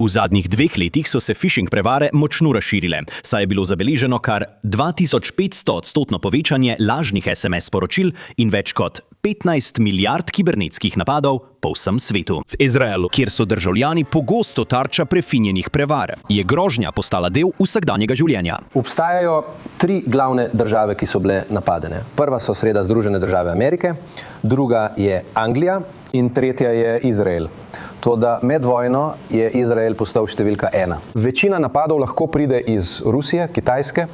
V zadnjih 2 letih so se phishing prevare močno razširile, saj je bilo zabeleženo kar 2500% povečanje lažnih SMS sporočil in več kot 15 milijard kibernetskih napadov po vsem svetu. V Izraelu, kjer so državljani pogosto tarča prefinjenih prevar, je grožnja postala del vsakdanjega življenja. Obstajajo 3 glavne države, ki so bile napadene. Prva so seveda Združene države Amerike, druga je Anglija in tretja je Izrael. Toda med vojno je Izrael postal številka 1. Večina napadov lahko pride iz Rusije, Kitajske,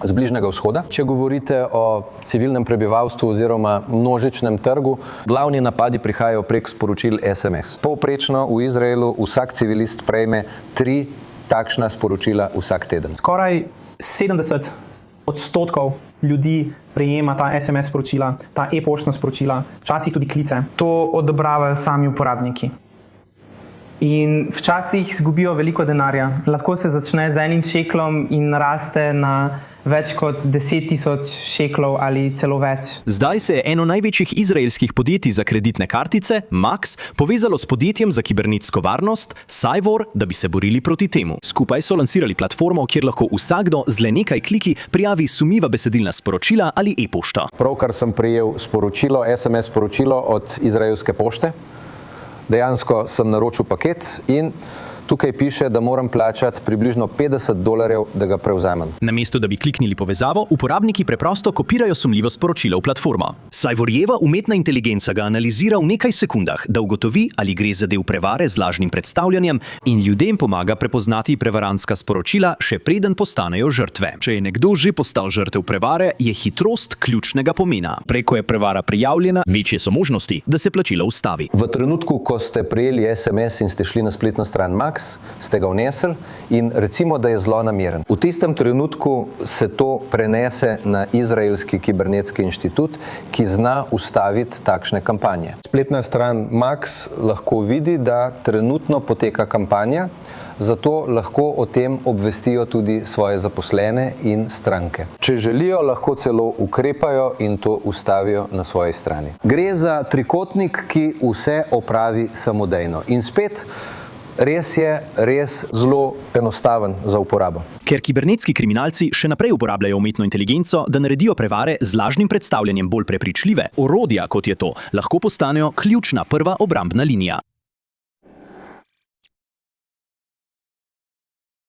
z Bližnjega vzhoda. Če govorite o civilnem prebivalstvu oziroma množičnem trgu, glavni napadi prihajajo prek sporočil SMS. Povprečno v Izraelu vsak civilist prejme 3 takšna sporočila vsak teden. Skoraj 70% ljudi prejema ta SMS sporočila, ta e-poštna sporočila, včasih tudi klice. To odobravajo sami uporabniki. In včasih izgubijo veliko denarja. Lahko se začne z 1 šeklom in raste na več kot 10 000 šeklov ali celo več. Zdaj se je eno največjih izraelskih podjetij za kreditne kartice, Max, povezalo s podjetjem za kibernetsko varnost, Cyvor, da bi se borili proti temu. Skupaj so lansirali platformo, kjer lahko vsakdo z le nekaj kliki prijavi sumljiva besedilna sporočila ali e-pošto. Pravkar sem prejel sporočilo, SMS sporočilo od izraelske pošte. Dejansko sem naročil paket in tukaj piše, da moram plačati približno $50, da ga prevzamem. Namesto da bi kliknili povezavo, uporabniki preprosto kopirajo sumljivo sporočilo v platformo. Cyvorjeva umetna inteligenca ga analizira v nekaj sekundah, da ugotovi, ali gre za del prevare z lažnim predstavljanjem in ljudem pomaga prepoznati prevarantska sporočila, še preden postanejo žrtve. Če je nekdo že postal žrtev prevare, je hitrost ključnega pomena. Preko je prevara prijavljena, večje so možnosti, da se plačilo ustavi. V trenutku, ko ste prejeli SMS in ste šli na spletno stran Max, ste ga vnesli in recimo, da je zlonameren. V tistem trenutku se to prenese na izraelski kibernetski inštitut, ki zna ustaviti takšne kampanje. Spletna stran Max lahko vidi, da trenutno poteka kampanja, zato lahko o tem obvestijo tudi svoje zaposlene in stranke. Če želijo, lahko celo ukrepajo in to ustavijo na svoji strani. Gre za trikotnik, ki vse opravi samodejno. In spet, res je zelo enostaven za uporabo. Ker kibernetski kriminalci še naprej uporabljajo umetno inteligenco, da naredijo prevare z lažnim predstavljanjem bolj prepričljive, orodja, kot je to, lahko postanejo ključna prva obrambna linija.